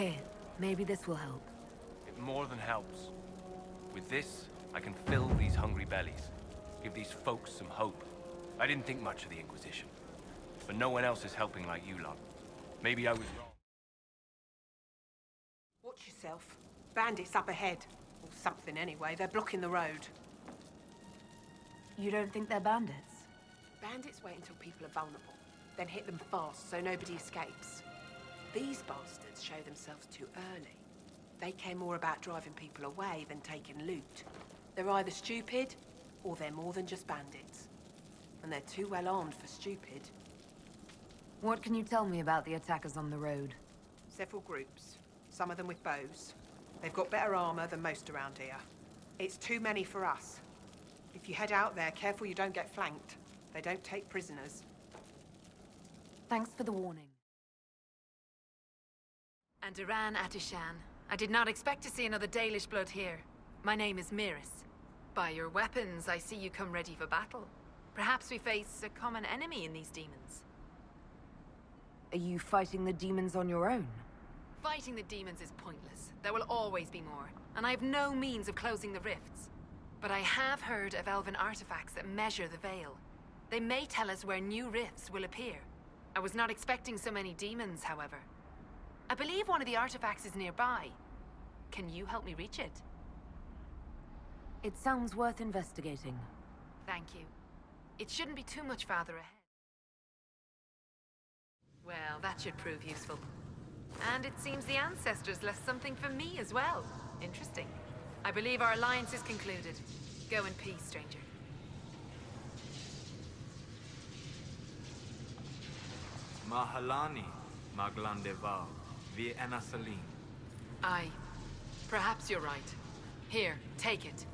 Here, maybe this will help. It more than helps. With this, I can fill these hungry bellies. Give these folks some hope. I didn't think much of the Inquisition. But no one else is helping like you lot. Maybe I was wrong. Watch yourself. Bandits up ahead. Or something anyway. They're blocking the road. You don't think they're bandits? Bandits wait until people are vulnerable. Then hit them fast so nobody escapes. These bastards show themselves too early. They care more about driving people away than taking loot. They're either stupid, or they're more than just bandits. And they're too well armed for stupid. What can you tell me about the attackers on the road? Several groups, some of them with bows. They've got better armor than most around here. It's too many for us. If you head out there, careful you don't get flanked. They don't take prisoners. Thanks for the warning. And Iran Atishan. I did not expect to see another Dalish blood here. My name is Miris. By your weapons, I see you come ready for battle. Perhaps we face a common enemy in these demons. Are you fighting the demons on your own? Fighting the demons is pointless. There will always be more, and I have no means of closing the rifts. But I have heard of elven artifacts that measure the veil. They may tell us where new rifts will appear. I was not expecting so many demons, however. I believe one of the artifacts is nearby. Can you help me reach it? It sounds worth investigating. Thank you. It shouldn't be too much farther ahead. Well, that should prove useful. And it seems the ancestors left something for me as well. Interesting. I believe our alliance is concluded. Go in peace, stranger. Mahalani, Maglandeval, vi Enasalim. Aye. Perhaps you're right. Here, take it.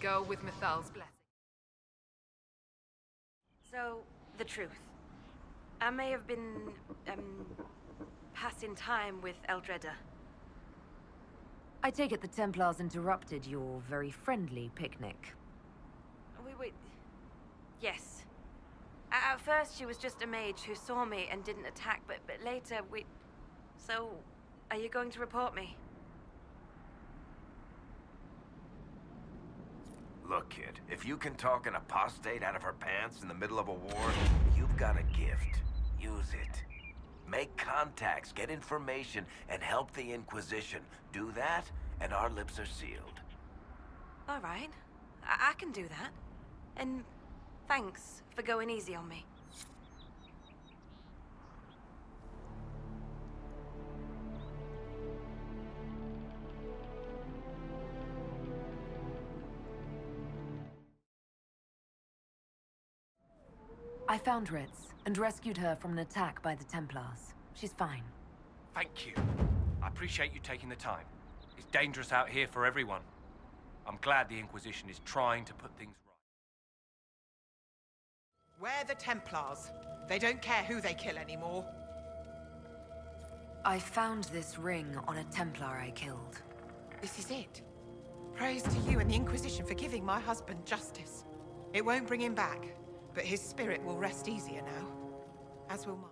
Go with Mithal's blessing. So, the truth. I may have been, passing time with Eldreda. I take it the Templars interrupted your very friendly picnic. Yes. At first, she was just a mage who saw me and didn't attack, but later So, are you going to report me? Look, kid, if you can talk an apostate out of her pants in the middle of a war, you've got a gift. Use it. Make contacts, get information, and help the Inquisition. Do that, and our lips are sealed. All right. I can do that. And thanks for going easy on me. I found Ritz and rescued her from an attack by the Templars. She's fine. Thank you. I appreciate you taking the time. It's dangerous out here for everyone. I'm glad the Inquisition is trying to put things right. We're the Templars. They don't care who they kill anymore. I found this ring on a Templar I killed. This is it. Praise to you and the Inquisition for giving my husband justice. It won't bring him back, but his spirit will rest easier now. As will mine.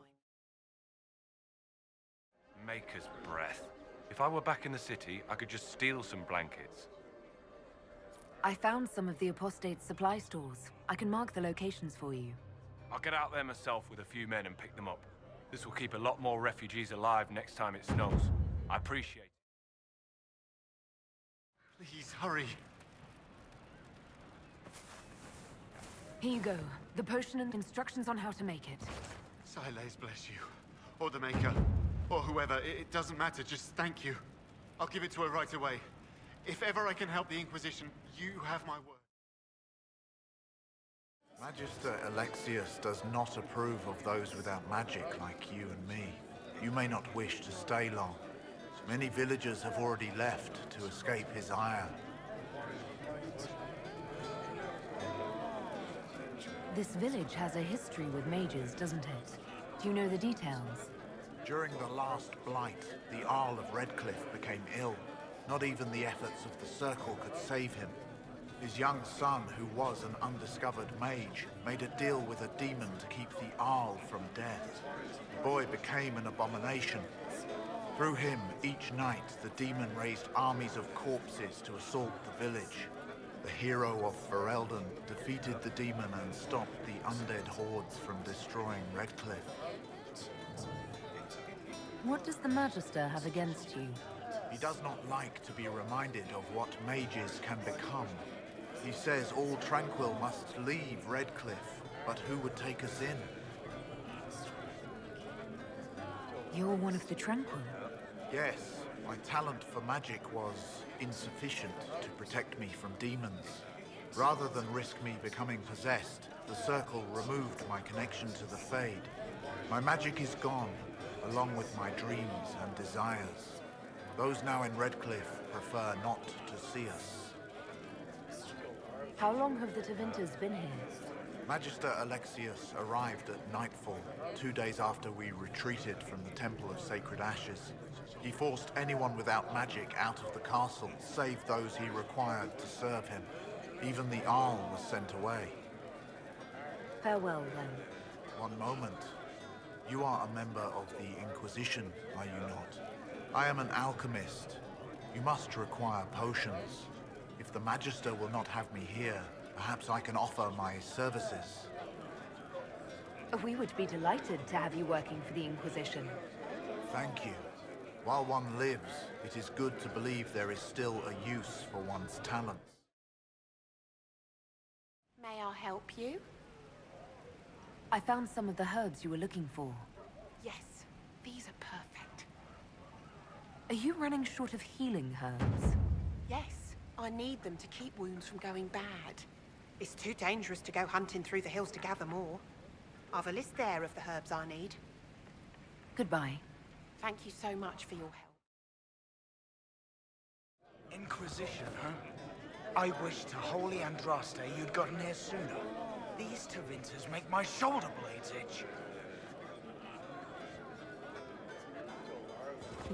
Maker's breath. If I were back in the city, I could just steal some blankets. I found some of the apostate's supply stores. I can mark the locations for you. I'll get out there myself with a few men and pick them up. This will keep a lot more refugees alive next time it snows. I appreciate it. Please, hurry. Here you go. The potion and instructions on how to make it. Siles bless you. Or the Maker. Or whoever. It doesn't matter. Just thank you. I'll give it to her right away. If ever I can help the Inquisition, you have my word. Magister Alexius does not approve of those without magic like you and me. You may not wish to stay long. Many villagers have already left to escape his ire. This village has a history with mages, doesn't it? Do you know the details? During the last blight, the Arl of Redcliffe became ill. Not even the efforts of the Circle could save him. His young son, who was an undiscovered mage, made a deal with a demon to keep the Arl from death. The boy became an abomination. Through him, each night, the demon raised armies of corpses to assault the village. The hero of Ferelden defeated the demon and stopped the undead hordes from destroying Redcliffe. What does the Magister have against you? He does not like to be reminded of what mages can become. He says all Tranquil must leave Redcliffe, but who would take us in? You're one of the Tranquil? Yes, my talent for magic was insufficient to protect me from demons. Rather than risk me becoming possessed, the Circle removed my connection to the Fade. My magic is gone, along with my dreams and desires. Those now in Redcliffe prefer not to see us. How long have the Tevinters been here? Magister Alexius arrived at nightfall, 2 days after we retreated from the Temple of Sacred Ashes. He forced anyone without magic out of the castle, save those he required to serve him. Even the Arl was sent away. Farewell, then. One moment. You are a member of the Inquisition, are you not? I am an alchemist. You must require potions. If the Magister will not have me here, perhaps I can offer my services. We would be delighted to have you working for the Inquisition. Thank you. While one lives, it is good to believe there is still a use for one's talents. May I help you? I found some of the herbs you were looking for. Yes, these are perfect. Are you running short of healing herbs? Yes, I need them to keep wounds from going bad. It's too dangerous to go hunting through the hills to gather more. I've a list there of the herbs I need. Goodbye. Thank you so much for your help. Inquisition, huh? I wish to Holy Andraste you'd gotten here sooner. These Tevinters make my shoulder blades itch.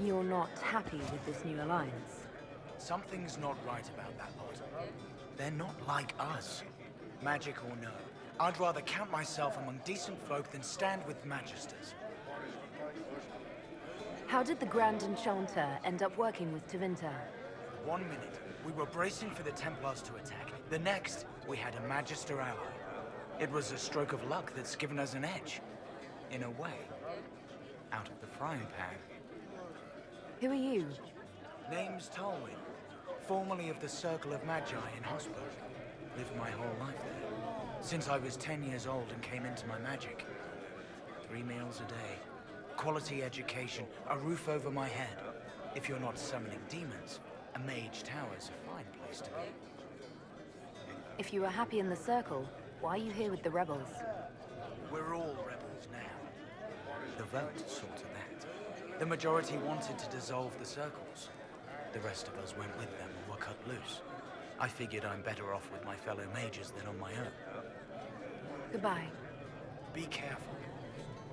You're not happy with this new alliance? Something's not right about that lot. They're not like us. Magic or no, I'd rather count myself among decent folk than stand with Magisters. How did the Grand Enchanter end up working with Tevinter? 1 minute, we were bracing for the Templars to attack. The next, we had a Magister ally. It was a stroke of luck that's given us an edge. In a way. Out of the frying pan. Who are you? Name's Talwyn. Formerly of the Circle of Magi in Hospital. Lived my whole life there. Since I was 10 years old and came into my magic. 3 meals a day. Quality education, a roof over my head. If you're not summoning demons, a mage tower's a fine place to be. If you were happy in the Circle, why are you here with the rebels? We're all rebels now. The vote saw to that. The majority wanted to dissolve the circles. The rest of us went with them or were cut loose. I figured I'm better off with my fellow mages than on my own. Goodbye. Be careful.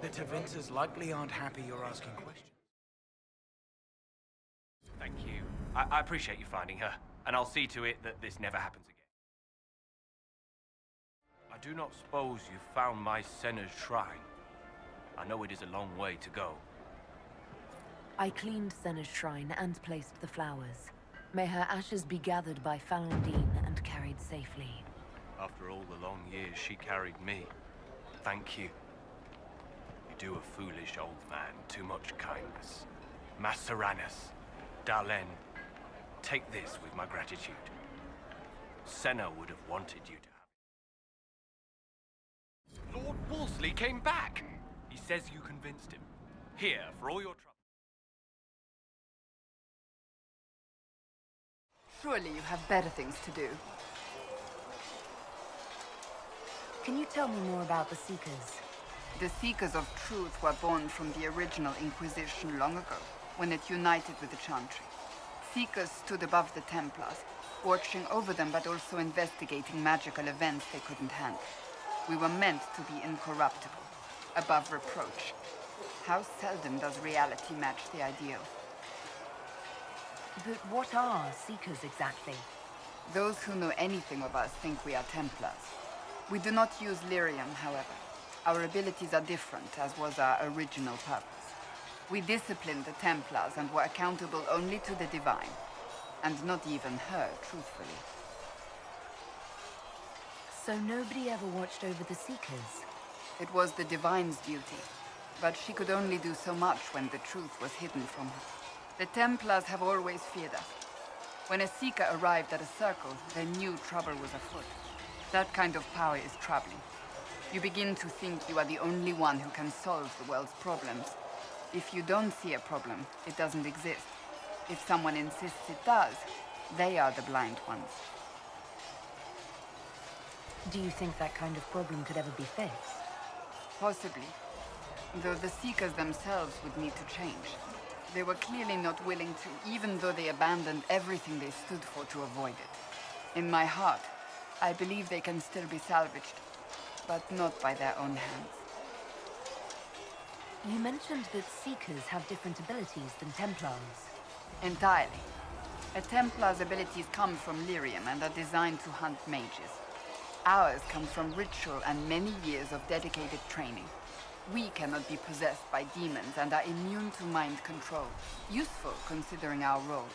The Tevinters likely aren't happy you're asking questions. Thank you. I appreciate you finding her, and I'll see to it that this never happens again. I do not suppose you found my Senna's shrine. I know it is a long way to go. I cleaned Senna's shrine and placed the flowers. May her ashes be gathered by Fallow and carried safely. After all the long years she carried me, thank you. You do a foolish old man too much kindness. Masseranus, Dalen, take this with my gratitude. Senna would have wanted you to have it. Lord Wolseley came back! He says you convinced him. Here, for all your trouble. Surely you have better things to do. Can you tell me more about the Seekers? The Seekers of Truth were born from the original Inquisition long ago, when it united with the Chantry. Seekers stood above the Templars, watching over them but also investigating magical events they couldn't handle. We were meant to be incorruptible, above reproach. How seldom does reality match the ideal? But what are Seekers exactly? Those who know anything of us think we are Templars. We do not use lyrium, however. Our abilities are different, as was our original purpose. We disciplined the Templars and were accountable only to the Divine. And not even her, truthfully. So nobody ever watched over the Seekers? It was the Divine's duty, but she could only do so much when the truth was hidden from her. The Templars have always feared us. When a Seeker arrived at a circle, they knew trouble was afoot. That kind of power is troubling. You begin to think you are the only one who can solve the world's problems. If you don't see a problem, it doesn't exist. If someone insists it does, they are the blind ones. Do you think that kind of problem could ever be fixed? Possibly. Though the Seekers themselves would need to change. They were clearly not willing to, even though they abandoned everything they stood for to avoid it. In my heart, I believe they can still be salvaged, but not by their own hands. You mentioned that Seekers have different abilities than Templars. Entirely. A Templar's abilities come from lyrium and are designed to hunt mages. Ours come from ritual and many years of dedicated training. We cannot be possessed by demons and are immune to mind control. Useful, considering our role.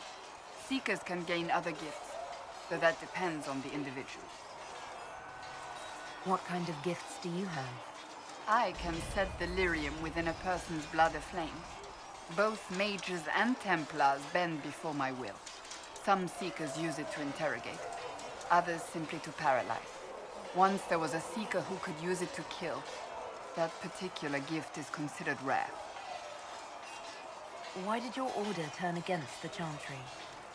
Seekers can gain other gifts, though that depends on the individual. What kind of gifts do you have? I can set the lyrium within a person's blood aflame. Both mages and Templars bend before my will. Some Seekers use it to interrogate, others simply to paralyze. Once there was a Seeker who could use it to kill. That particular gift is considered rare. Why did your order turn against the Chantry?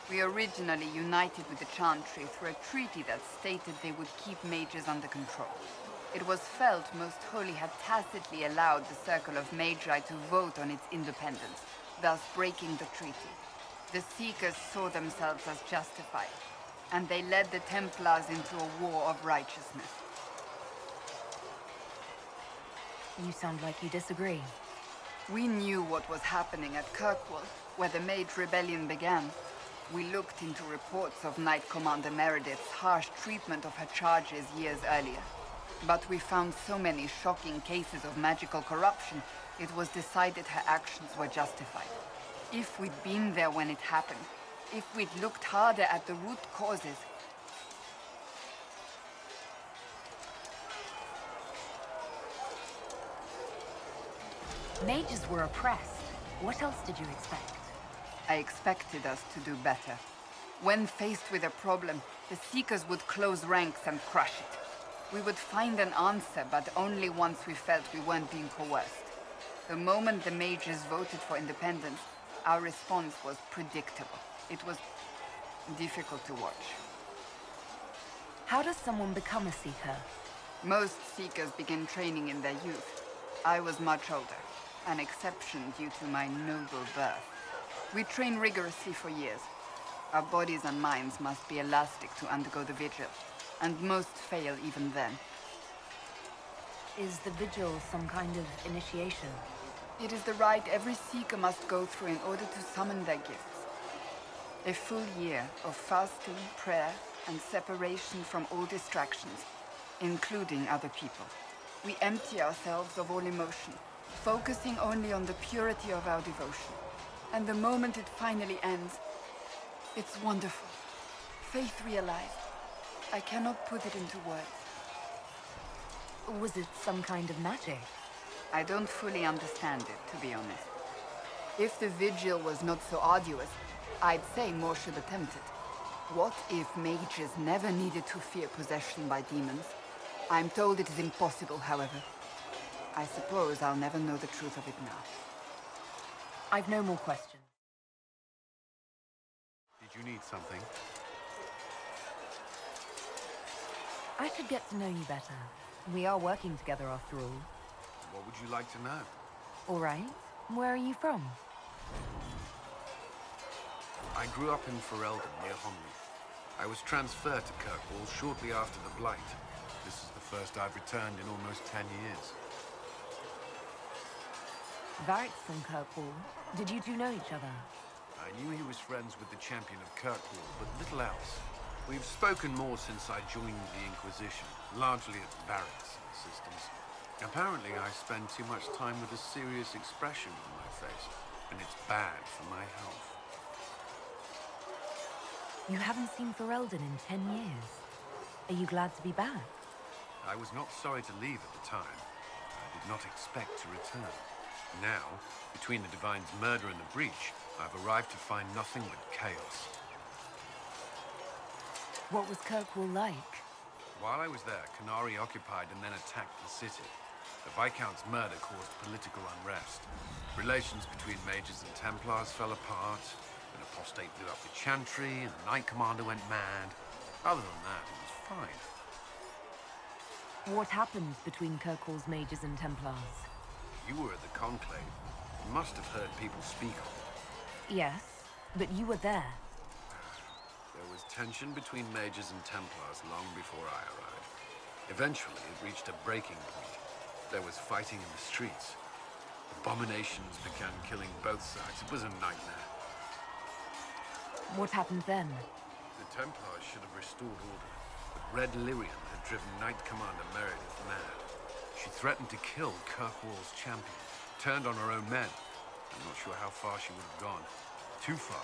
We originally united with the Chantry through a treaty that stated they would keep mages under control. It was felt Most Holy had tacitly allowed the Circle of Magi to vote on its independence, thus breaking the treaty. The Seekers saw themselves as justified, and they led the Templars into a war of righteousness. You sound like you disagree. We knew what was happening at Kirkwood, where the Mage Rebellion began. We looked into reports of Knight Commander Meredith's harsh treatment of her charges years earlier. But we found so many shocking cases of magical corruption, it was decided her actions were justified. If we'd been there when it happened, if we'd looked harder at the root causes, Mages were oppressed. What else did you expect? I expected us to do better. When faced with a problem, the Seekers would close ranks and crush it. We would find an answer, but only once we felt we weren't being coerced. The moment the mages voted for independence, our response was predictable. It was difficult to watch. How does someone become a Seeker? Most Seekers begin training in their youth. I was much older, an exception due to my noble birth. We train rigorously for years. Our bodies and minds must be elastic to undergo the vigil, and most fail even then. Is the vigil some kind of initiation? It is the rite every Seeker must go through in order to summon their gifts. A full year of fasting, prayer, and separation from all distractions, including other people. We empty ourselves of all emotion, focusing only on the purity of our devotion. And the moment it finally ends, it's wonderful. Faith realized. I cannot put it into words. Was it some kind of magic? I don't fully understand it, to be honest. If the vigil was not so arduous, I'd say more should attempt it. What if mages never needed to fear possession by demons? I'm told it is impossible, however. I suppose I'll never know the truth of it now. I've no more questions. Did you need something? I should get to know you better. We are working together after all. What would you like to know? All right. Where are you from? I grew up in Ferelden, near Homley. I was transferred to Kirkwolle shortly after the Blight. This is the first I've returned in almost 10 years. Varric's from Kirkwolle. Did you two know each other? I knew he was friends with the champion of Kirkwolle, but little else. We've spoken more since I joined the Inquisition, largely at Varric's assistance. Apparently I spend too much time with a serious expression on my face. and it's bad for my health. You haven't seen Ferelden in 10 years. Are you glad to be back? I was not sorry to leave at the time. I did not expect to return. Now, between the Divine's murder and the breach, I've arrived to find nothing but chaos. What was Kirkwoll like? While I was there, Canary occupied and then attacked the city. The Viscount's murder caused political unrest. Relations between mages and Templars fell apart. An apostate blew up the Chantry, and the Knight Commander went mad. Other than that, it was fine. What happened between Kirkwoll's mages and Templars? You were at the Conclave. You must have heard people speak of it. Yes, but you were there. There was tension between mages and Templars long before I arrived. Eventually, it reached a breaking point. There was fighting in the streets. Abominations began killing both sides. It was a nightmare. What happened then? The Templars should have restored order, but Red Lyrian had driven Knight Commander Meredith mad. She threatened to kill Kirkwoll's champion, turned on her own men. I'm not sure how far she would have gone. Too far.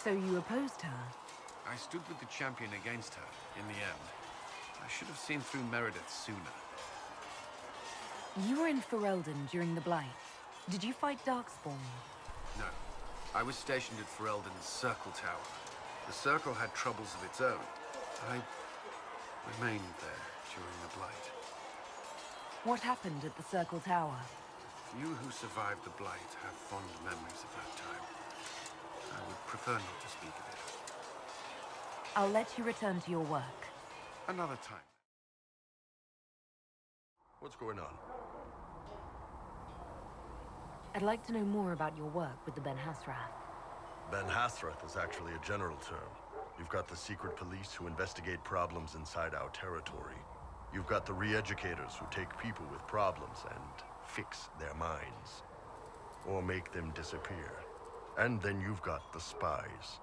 So you opposed her? I stood with the champion against her, in the end. I should have seen through Meredith sooner. You were in Ferelden during the Blight. Did you fight Darkspawn? No. I was stationed at Ferelden's Circle Tower. The Circle had troubles of its own. I remained there during the Blight. What happened at the Circle Tower? Few who survived the Blight have fond memories of that time. I would prefer not to speak of it. I'll let you return to your work. Another time. What's going on? I'd like to know more about your work with the Ben Hasrath. Ben Hasrath is actually a general term. You've got the secret police who investigate problems inside our territory. You've got the re-educators who take people with problems and fix their minds. Or make them disappear. And then you've got the spies.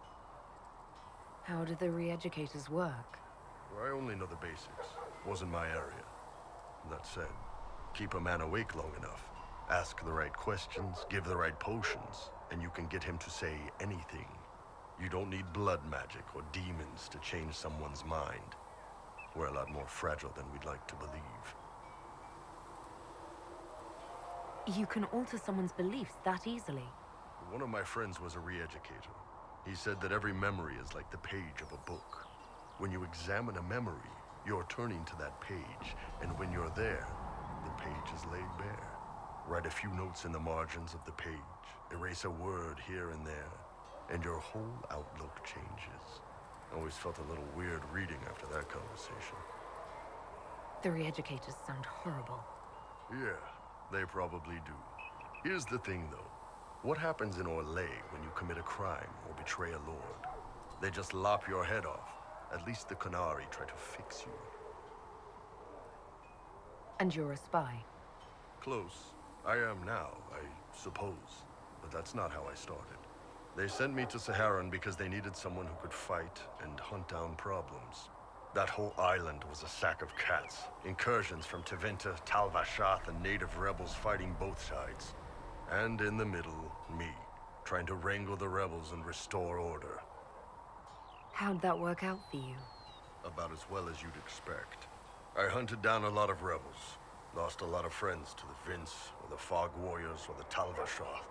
How do the re-educators work? Well, I only know the basics. Wasn't my area. That said, keep a man awake long enough. Ask the right questions, give the right potions, and you can get him to say anything. You don't need blood magic or demons to change someone's mind. We're a lot more fragile than we'd like to believe. You can alter someone's beliefs that easily. One of my friends was a re-educator. He said that every memory is like the page of a book. When you examine a memory, you're turning to that page, and when you're there, the page is laid bare. Write a few notes in the margins of the page, erase a word here and there, and your whole outlook changes. I always felt a little weird reading after that conversation. The re-educators sound horrible. Yeah, they probably do. Here's the thing, though. What happens in Orlais when you commit a crime or betray a lord? They just lop your head off. At least the Canary try to fix you. And you're a spy? Close. I am now, I suppose. But that's not how I started. They sent me to Saharan because they needed someone who could fight and hunt down problems. That whole island was a sack of cats. Incursions from Tevinter, Tal-Vashath, and native rebels fighting both sides. And in the middle, me, trying to wrangle the rebels and restore order. How'd that work out for you? About as well as you'd expect. I hunted down a lot of rebels. Lost a lot of friends to the Vince, or the Fog Warriors, or the Tal-Vashath.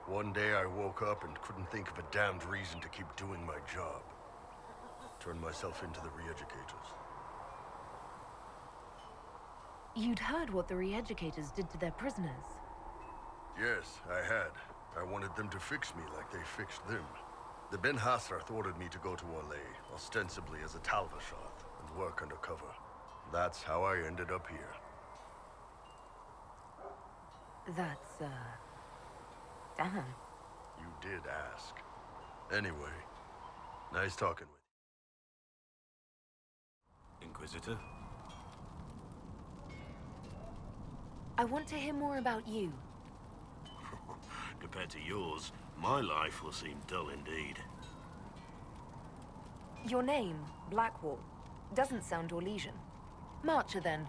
One day I woke up and couldn't think of a damned reason to keep doing my job. Turned myself into the re-educators. You'd heard what the re-educators did to their prisoners. Yes, I had. I wanted them to fix me like they fixed them. The Ben Hasrath ordered me to go to Orlais, ostensibly as a Tal-Vashath, and work undercover. That's how I ended up here. That's, damn. You did ask. Anyway, nice talking with you. Inquisitor? I want to hear more about you. Compared to yours, my life will seem dull indeed. Your name, Blackwall, doesn't sound Orlesian. Marcher, then.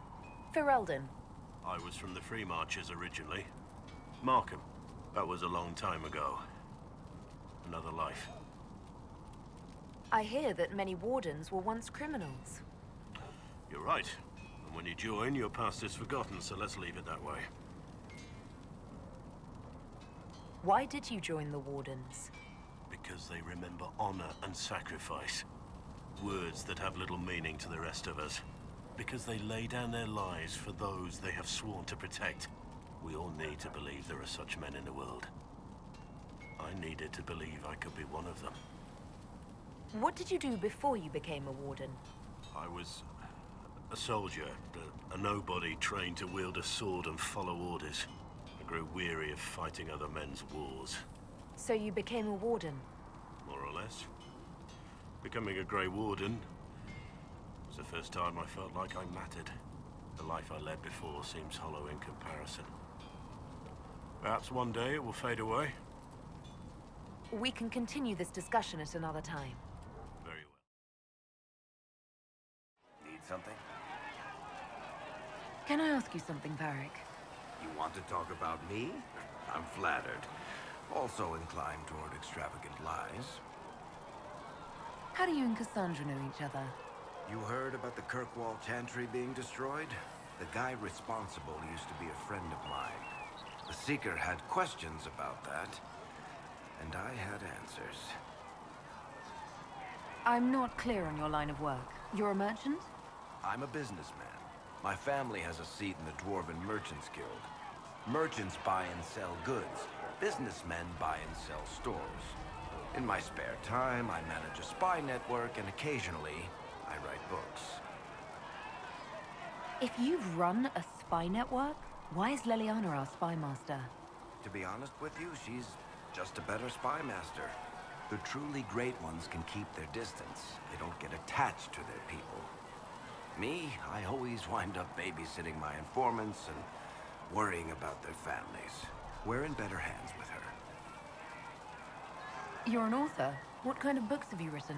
Ferelden. I was from the Free Marchers originally. Markham. That was a long time ago. Another life. I hear that many wardens were once criminals. You're right. And when you join, your past is forgotten, so let's leave it that way. Why did you join the wardens? Because they remember honor and sacrifice. Words that have little meaning to the rest of us. Because they lay down their lives for those they have sworn to protect. We all need to believe there are such men in the world. I needed to believe I could be one of them. What did you do before you became a warden? I was a soldier, a nobody trained to wield a sword and follow orders. I grew weary of fighting other men's wars. So you became a warden? More or less. Becoming a Grey Warden was the first time I felt like I mattered. The life I led before seems hollow in comparison. Perhaps one day it will fade away. We can continue this discussion at another time. Very well. Need something? Can I ask you something, Varric? You want to talk about me? I'm flattered. Also inclined toward extravagant lies. How do you and Cassandra know each other? You heard about the Kirkwall Chantry being destroyed? The guy responsible used to be a friend of mine. The Seeker had questions about that, and I had answers. I'm not clear on your line of work. You're a merchant? I'm a businessman. My family has a seat in the Dwarven Merchants Guild. Merchants buy and sell goods. Businessmen buy and sell stores. In my spare time, I manage a spy network, and occasionally, I write books. If you've run a spy network, why is Leliana our spy master? To be honest with you, she's just a better spy master. The truly great ones can keep their distance. They don't get attached to their people. Me, I always wind up babysitting my informants and worrying about their families. We're in better hands with her. You're an author. What kind of books have you written?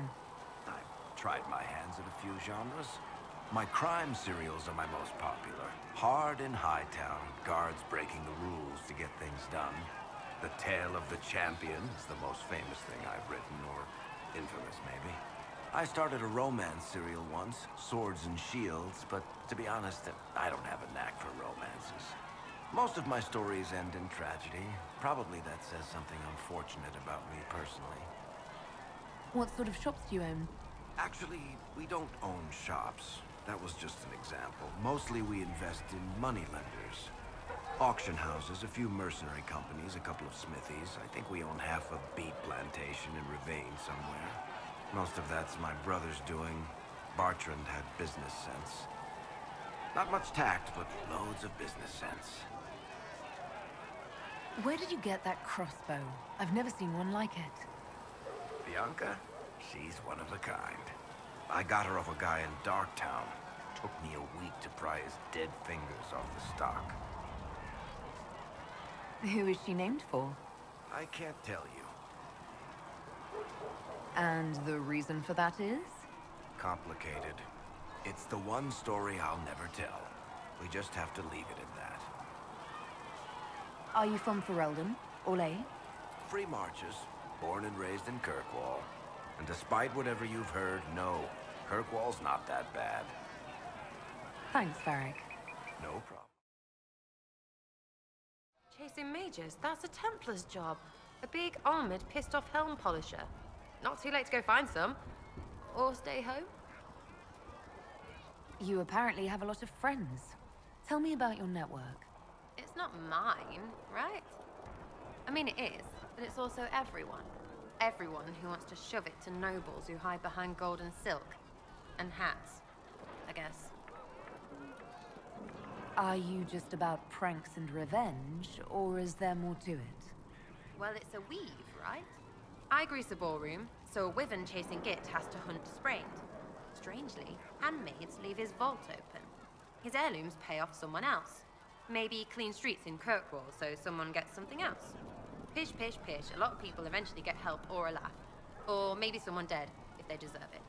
I've tried my hands at a few genres. My crime serials are my most popular. Hard in Hightown, guards breaking the rules to get things done. The Tale of the Champion is the most famous thing I've written, or infamous maybe. I started a romance serial once, Swords and Shields, but to be honest, I don't have a knack for romances. Most of my stories end in tragedy. Probably that says something unfortunate about me personally. What sort of shops do you own? Actually, we don't own shops. That was just an example. Mostly we invest in money lenders. Auction houses, a few mercenary companies, a couple of smithies. I think we own half a beet plantation in Ravine somewhere. Most of that's my brother's doing. Bartrand had business sense. Not much tact, but loads of business sense. Where did you get that crossbow? I've never seen one like it. Bianca? She's one of a kind. I got her off a guy in Darktown. Took me a week to pry his dead fingers off the stock. Who is she named for? I can't tell you. And the reason for that is? Complicated. It's the one story I'll never tell. We just have to leave it at that. Are you from Ferelden? Orlais? Free marches. Born and raised in Kirkwall. And despite whatever you've heard, no. Kirkwall's not that bad. Thanks, Varric. No problem. Chasing mages, that's a Templar's job. A big, armored, pissed-off helm polisher. Not too late to go find some. Or stay home. You apparently have a lot of friends. Tell me about your network. It's not mine, right? I mean, it is, but it's also everyone. Everyone who wants to shove it to nobles who hide behind gold and silk. And hats, I guess. Are you just about pranks and revenge, or is there more to it? Well, it's a weave, right? I grease a ballroom, so a wyvern chasing Git has to hunt sprained. Strangely, handmaids leave his vault open. His heirlooms pay off someone else. Maybe clean streets in Kirkwall so someone gets something else. Pish, pish, pish. A lot of people eventually get help or a laugh. Or maybe someone dead, if they deserve it.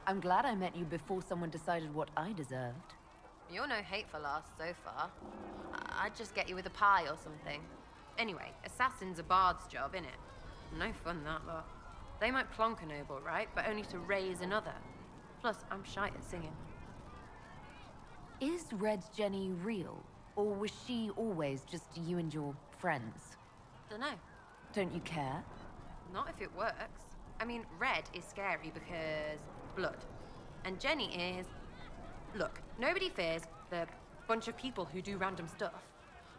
I'm glad I met you before someone decided what I deserved. You're no hateful ass so far. I'd just get you with a pie or something. Anyway, assassin's a bard's job, innit? No fun, that lot. They might plonk a noble, right? But only to raise another. Plus, I'm shy at singing. Is Red Jenny real? Or was she always just you and your friends? Dunno. Don't you care? Not if it works. I mean, Red is scary because blood. And Jenny is... Look, nobody fears the bunch of people who do random stuff.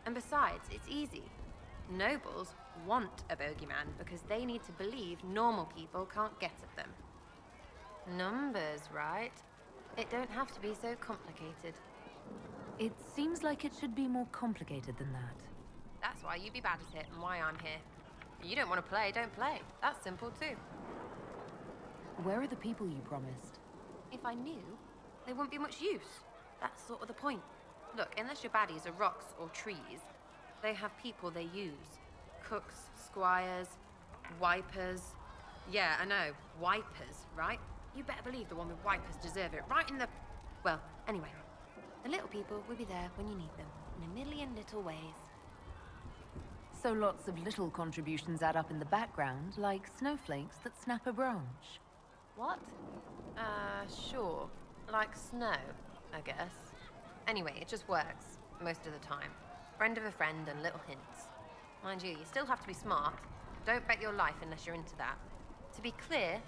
And besides, it's easy. Nobles want a bogeyman because they need to believe normal people can't get at them. Numbers, right? It don't have to be so complicated. It seems like it should be more complicated than that. That's why you be bad at it and why I'm here. You don't want to play, don't play. That's simple too. Where are the people you promised? If I knew, they wouldn't be much use. That's sort of the point. Look, unless your baddies are rocks or trees, they have people they use. Cooks, squires, wipers. Yeah, I know, wipers, right? You better believe the one with wipers deserve it, right in the... Well, anyway. The little people will be there when you need them, in a million little ways. So lots of little contributions add up in the background, like snowflakes that snap a branch. What? Sure. Like snow, I guess. Anyway, it just works, most of the time. Friend of a friend and little hints. Mind you, you still have to be smart. Don't bet your life unless you're into that. To be clear,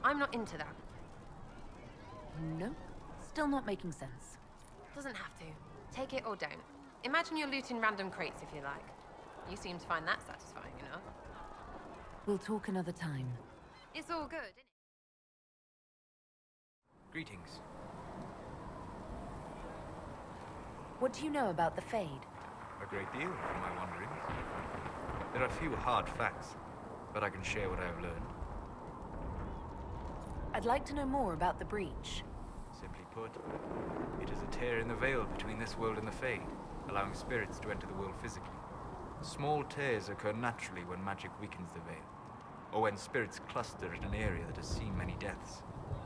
I'm not into that. Nope. Still not making sense. Doesn't have to. Take it or don't. Imagine you're looting random crates if you like. You seem to find that satisfying enough. We'll talk another time. It's all good, isn't it? Greetings. What do you know about the Fade? A great deal from my wanderings. There are few hard facts, but I can share what I have learned. I'd like to know more about the Breach. Simply put, it is a tear in the veil between this world and the Fade, allowing spirits to enter the world physically. Small tears occur naturally when magic weakens the veil, or when spirits cluster in an area that has seen many deaths.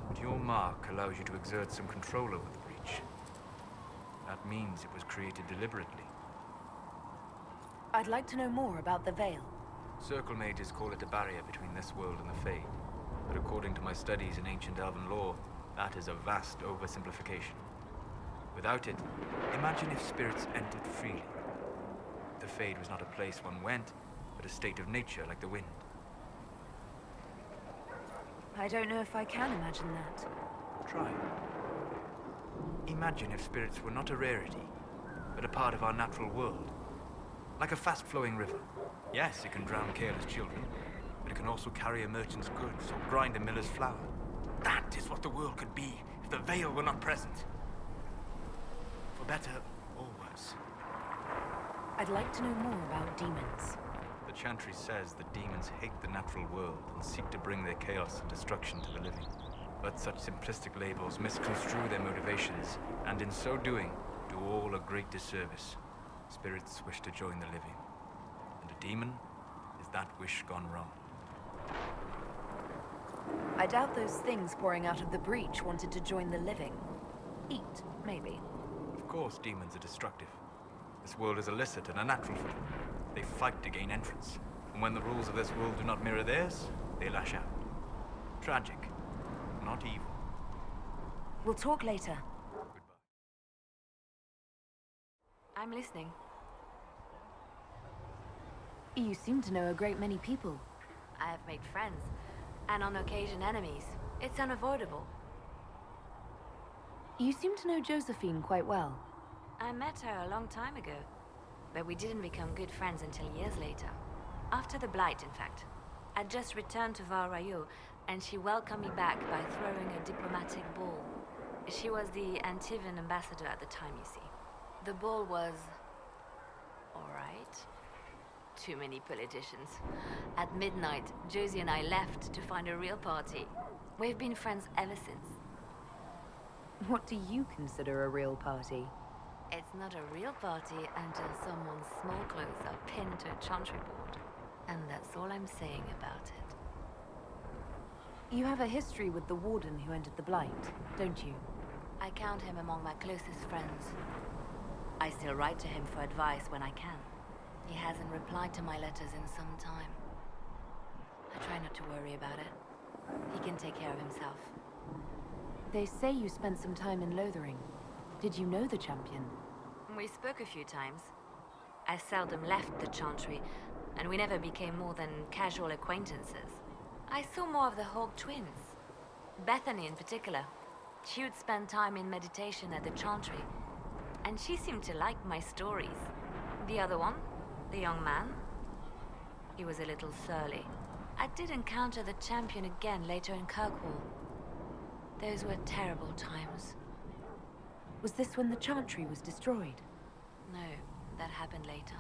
But your mark allows you to exert some control over the Breach. That means it was created deliberately. I'd like to know more about the Veil. Circle mages call it a barrier between this world and the Fade, but according to my studies in ancient elven lore, that is a vast oversimplification. Without it, imagine if spirits entered freely. The Fade was not a place one went, but a state of nature like the wind. I don't know if I can imagine that. Try. Imagine if spirits were not a rarity, but a part of our natural world. Like a fast-flowing river. Yes, it can drown careless children, but it can also carry a merchant's goods or grind a miller's flour. That is what the world could be if the Veil were not present. For better or worse. I'd like to know more about demons. The Chantry says that demons hate the natural world and seek to bring their chaos and destruction to the living. But such simplistic labels misconstrue their motivations, and in so doing, do all a great disservice. Spirits wish to join the living, and a demon is that wish gone wrong. I doubt those things pouring out of the Breach wanted to join the living. Eat, maybe. Of course demons are destructive. This world is illicit and unnatural for them. They fight to gain entrance, and when the rules of this world do not mirror theirs, they lash out. Tragic, not evil. We'll talk later. Goodbye. I'm listening. You seem to know a great many people. I have made friends, and on occasion enemies. It's unavoidable. You seem to know Josephine quite well. I met her a long time ago, but we didn't become good friends until years later. After the Blight, in fact. I'd just returned to Valrayo, and she welcomed me back by throwing a diplomatic ball. She was the Antivan ambassador at the time, you see. The ball was... alright. Too many politicians. At midnight, Josie and I left to find a real party. We've been friends ever since. What do you consider a real party? It's not a real party until someone's small clothes are pinned to a chantry board. And that's all I'm saying about it. You have a history with the warden who entered the Blight, don't you? I count him among my closest friends. I still write to him for advice when I can. He hasn't replied to my letters in some time. I try not to worry about it. He can take care of himself. They say you spent some time in Lothering. Did you know the champion? We spoke a few times. I seldom left the Chantry, and we never became more than casual acquaintances. I saw more of the Hawk twins. Bethany in particular. She would spend time in meditation at the Chantry, and she seemed to like my stories. The other one, the young man, he was a little surly. I did encounter the champion again later in Kirkwoll. Those were terrible times. Was this when the Chantry was destroyed? No, that happened later.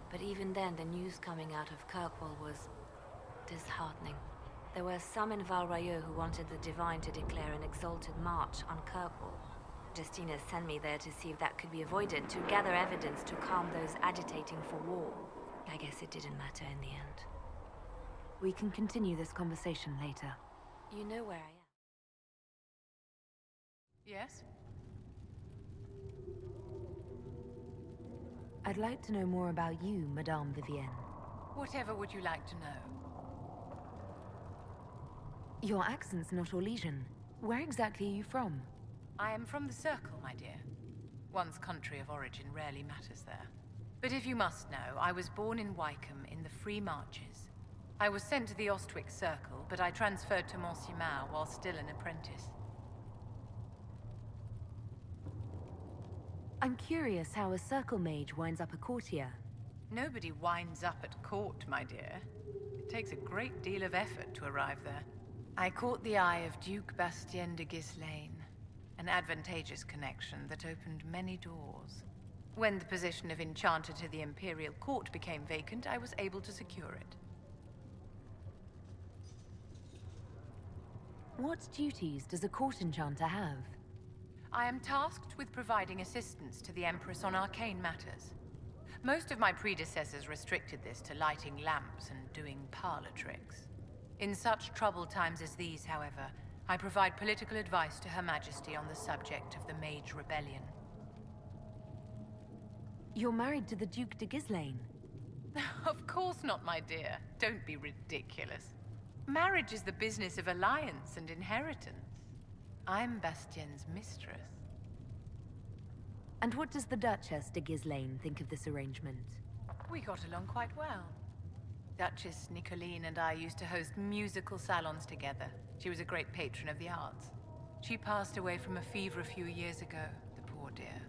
But even then, the news coming out of Kirkwoll was disheartening. There were some in Valrayo who wanted the Divine to declare an exalted march on Kirkwoll. Justina sent me there to see if that could be avoided, to gather evidence to calm those agitating for war. I guess it didn't matter in the end. We can continue this conversation later. You know where I am. Yes? I'd like to know more about you, Madame Vivienne. Whatever would you like to know? Your accent's not Orlesian. Where exactly are you from? I am from the Circle, my dear. One's country of origin rarely matters there. But if you must know, I was born in Wycombe in the Free Marches. I was sent to the Ostwick Circle, but I transferred to Monsignor while still an apprentice. I'm curious how a Circle mage winds up a courtier. Nobody winds up at court, my dear. It takes a great deal of effort to arrive there. I caught the eye of Duke Bastien de Ghislaine, an advantageous connection that opened many doors. When the position of Enchanter to the Imperial Court became vacant, I was able to secure it. What duties does a court enchanter have? I am tasked with providing assistance to the Empress on arcane matters. Most of my predecessors restricted this to lighting lamps and doing parlor tricks. In such troubled times as these, however, I provide political advice to Her Majesty on the subject of the Mage Rebellion. You're married to the Duke de Ghislaine? Of course not, my dear. Don't be ridiculous. Marriage is the business of alliance and inheritance. I'm Bastien's mistress. And what does the Duchess de Ghislaine think of this arrangement? We got along quite well. Duchess Nicoline and I used to host musical salons together. She was a great patron of the arts. She passed away from a fever a few years ago, the poor dear.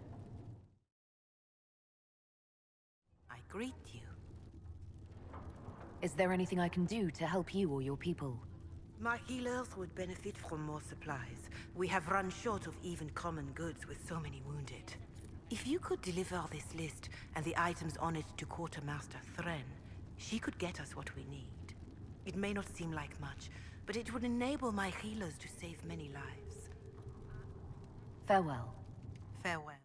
I greet you. Is there anything I can do to help you or your people? My healers would benefit from more supplies. We have run short of even common goods with so many wounded. If you could deliver this list and the items on it to Quartermaster Thren, she could get us what we need. It may not seem like much, but it would enable my healers to save many lives. Farewell. Farewell.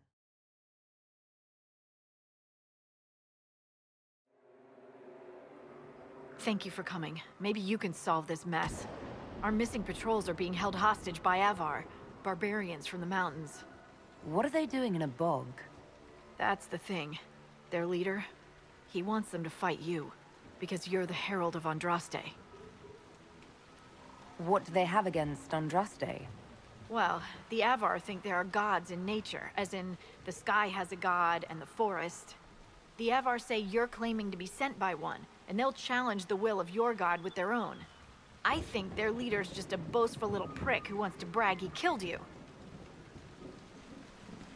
Thank you for coming. Maybe you can solve this mess. Our missing patrols are being held hostage by Avar, barbarians from the mountains. What are they doing in a bog? That's the thing. Their leader, he wants them to fight you, because you're the Herald of Andraste. What do they have against Andraste? Well, the Avar think there are gods in nature, as in the sky has a god and the forest. The Avar say you're claiming to be sent by one, and they'll challenge the will of your god with their own. I think their leader's just a boastful little prick who wants to brag he killed you.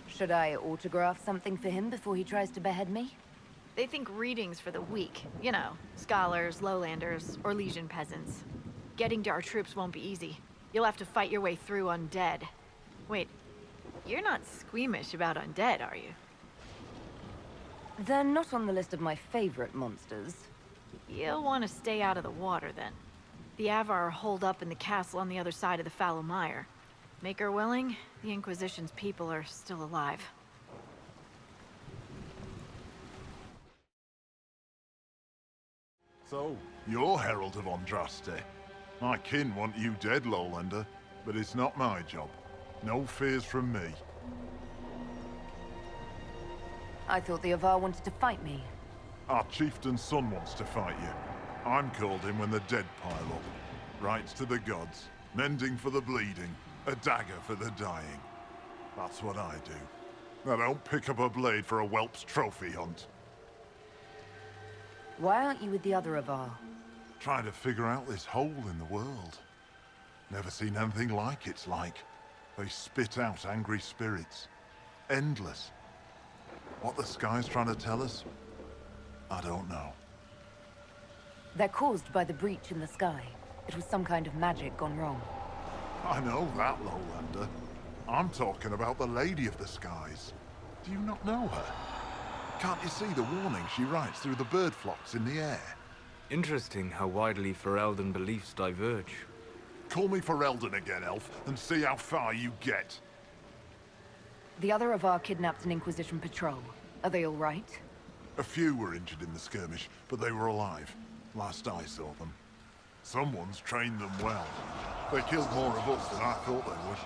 Should I autograph something for him before he tries to behead me? They think readings for the weak. You know, scholars, lowlanders, Orlesian peasants. Getting to our troops won't be easy. You'll have to fight your way through undead. Wait, you're not squeamish about undead, are you? They're not on the list of my favorite monsters. You'll want to stay out of the water, then. The Avar are holed up in the castle on the other side of the Fallow Mire. Make her willing, the Inquisition's people are still alive. So, you're Herald of Andraste. My kin want you dead, Lowlander, but it's not my job. No fears from me. I thought the Avar wanted to fight me. Our chieftain's son wants to fight you. I'm called in when the dead pile up. Rights to the gods, mending for the bleeding, a dagger for the dying. That's what I do. I don't pick up a blade for a whelp's trophy hunt. Why aren't you with the other Avar? Trying to figure out this hole in the world. Never seen anything like it's like. They spit out angry spirits. Endless. What the sky's trying to tell us? I don't know. They're caused by the breach in the sky. It was some kind of magic gone wrong. I know that, Lowlander. I'm talking about the Lady of the Skies. Do you not know her? Can't you see the warning she writes through the bird flocks in the air? Interesting how widely Ferelden beliefs diverge. Call me Ferelden again, Elf, and see how far you get. The other Avar kidnapped an Inquisition patrol. Are they all right? A few were injured in the skirmish, but they were alive. Last I saw them. Someone's trained them well. They killed more of us than I thought they would.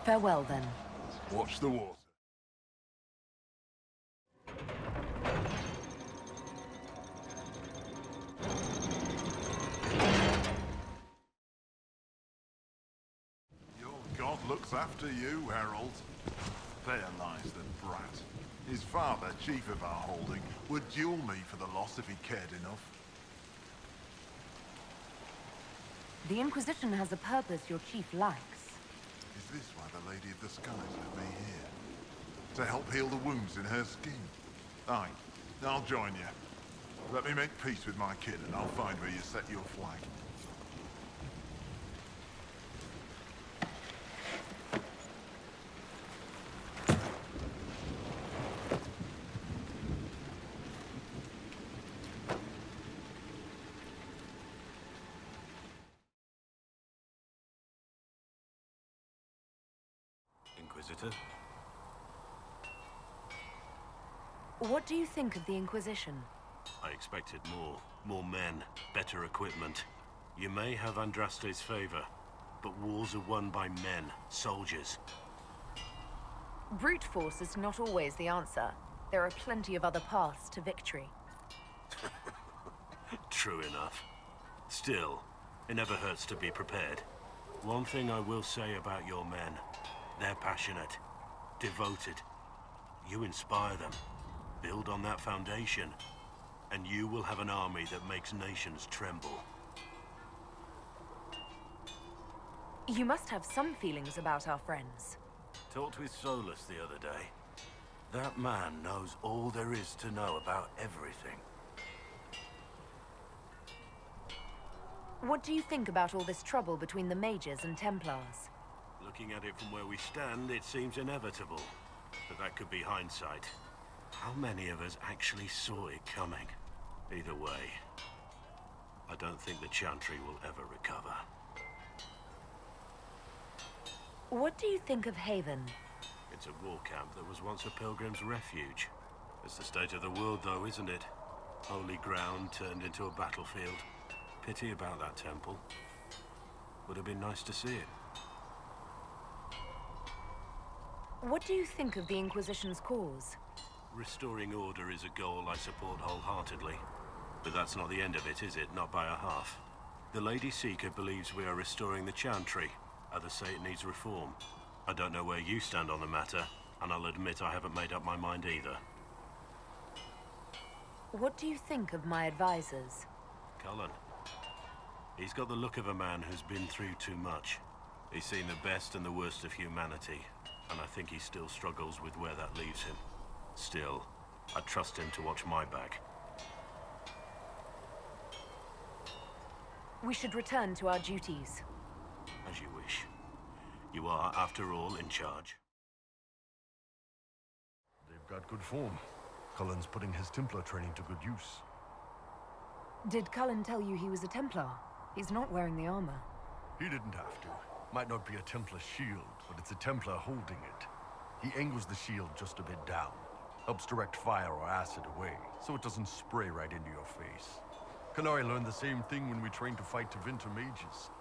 Farewell, then. Watch the water. Your god looks after you, Herald. There lies the brat. His father, chief of our holding, would duel me for the loss if he cared enough. The Inquisition has a purpose your chief lacks. Is this why the Lady of the Skies led me here? To help heal the wounds in her skin? Aye, I'll join you. Let me make peace with my kid and I'll find where you set your flag. Inquisitor? What do you think of the Inquisition? I expected more. More men, better equipment. You may have Andraste's favor, but wars are won by men, soldiers. Brute force is not always the answer. There are plenty of other paths to victory. True enough. Still, it never hurts to be prepared. One thing I will say about your men. They're passionate, devoted. You inspire them. Build on that foundation, and you will have an army that makes nations tremble. You must have some feelings about our friends. Talked with Solus the other day. That man knows all there is to know about everything. What do you think about all this trouble between the mages and Templars? Looking at it from where we stand, it seems inevitable. But that could be hindsight. How many of us actually saw it coming? Either way, I don't think the Chantry will ever recover. What do you think of Haven? It's a war camp that was once a pilgrim's refuge. It's the state of the world, though, isn't it? Holy ground turned into a battlefield. Pity about that temple. Would have been nice to see it. What do you think of the Inquisition's cause? Restoring order is a goal I support wholeheartedly. But that's not the end of it, is it? Not by a half. The Lady Seeker believes we are restoring the Chantry. Others say it needs reform. I don't know where you stand on the matter, and I'll admit I haven't made up my mind either. What do you think of my advisors? Cullen. He's got the look of a man who's been through too much. He's seen the best and the worst of humanity, and I think he still struggles with where that leaves him. Still, I trust him to watch my back. We should return to our duties. As you wish. You are, after all, in charge. They've got good form. Cullen's putting his Templar training to good use. Did Cullen tell you he was a Templar? He's not wearing the armor. He didn't have to. Might not be a Templar shield, but it's a Templar holding it. He angles the shield just a bit down. Helps direct fire or acid away, so it doesn't spray right into your face. Canary learned the same thing when we trained to fight Tevinter mages.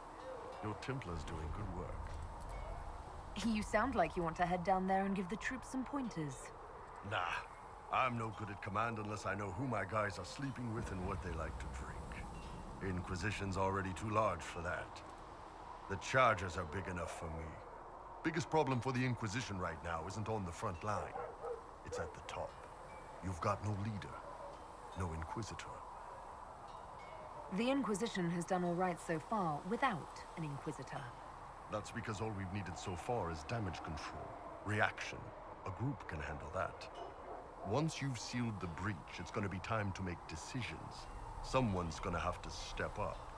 Your Templar's doing good work. You sound like you want to head down there and give the troops some pointers. Nah. I'm no good at command unless I know who my guys are sleeping with and what they like to drink. Inquisition's already too large for that. The chargers are big enough for me. Biggest problem for the Inquisition right now isn't on the front line. It's at the top. You've got no leader, no Inquisitor. The Inquisition has done all right so far without an Inquisitor. That's because all we've needed so far is damage control, reaction. A group can handle that. Once you've sealed the breach, it's gonna be time to make decisions. Someone's gonna have to step up.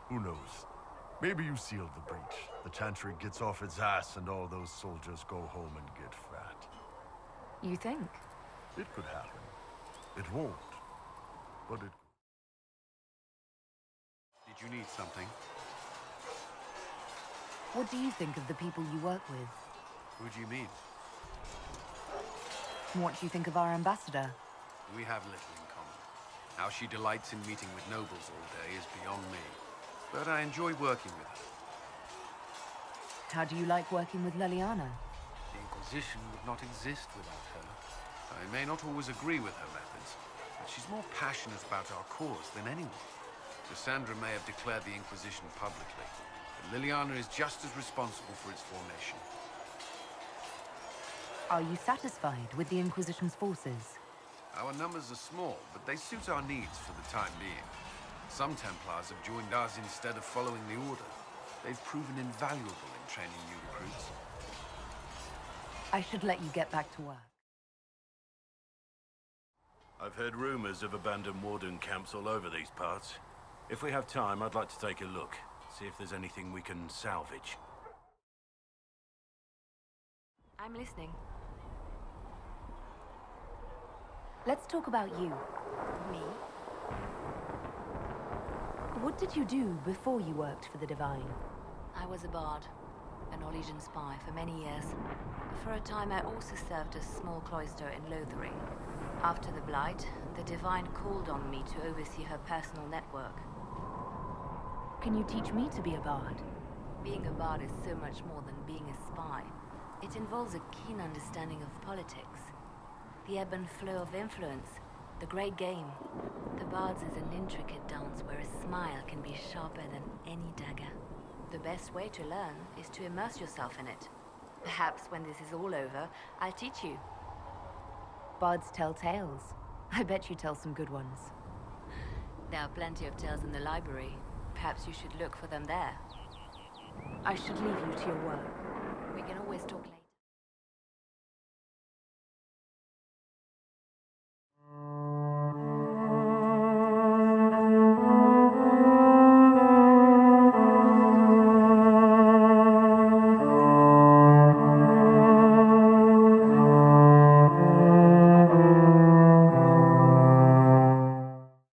Who knows? Maybe you sealed the breach. The Chantry gets off its ass and all those soldiers go home and get fat. You think? It could happen. It won't. But it... Did you need something? What do you think of the people you work with? Who do you mean? What do you think of our ambassador? We have little in common. How she delights in meeting with nobles all day is beyond me. But I enjoy working with her. How do you like working with Leliana? The Inquisition would not exist without her. I may not always agree with her methods, but she's more passionate about our cause than anyone. Cassandra may have declared the Inquisition publicly, but Leliana is just as responsible for its formation. Are you satisfied with the Inquisition's forces? Our numbers are small, but they suit our needs for the time being. Some Templars have joined us instead of following the Order. They've proven invaluable in training new recruits. I should let you get back to work. I've heard rumors of abandoned warden camps all over these parts. If we have time, I'd like to take a look, see if there's anything we can salvage. I'm listening. Let's talk about you. Me? What did you do before you worked for the Divine? I was a bard, an Orlesian spy for many years. For a time I also served a small cloister in Lothering. After the Blight, the Divine called on me to oversee her personal network. Can you teach me to be a bard? Being a bard is so much more than being a spy. It involves a keen understanding of politics. The ebb and flow of influence, the great game. The bard's is an intricate dance where a smile can be sharper than any dagger. The best way to learn is to immerse yourself in it. Perhaps when this is all over, I'll teach you. Bards tell tales. I bet you tell some good ones. There are plenty of tales in the library. Perhaps you should look for them there. I should leave you to your work. We can always talk later.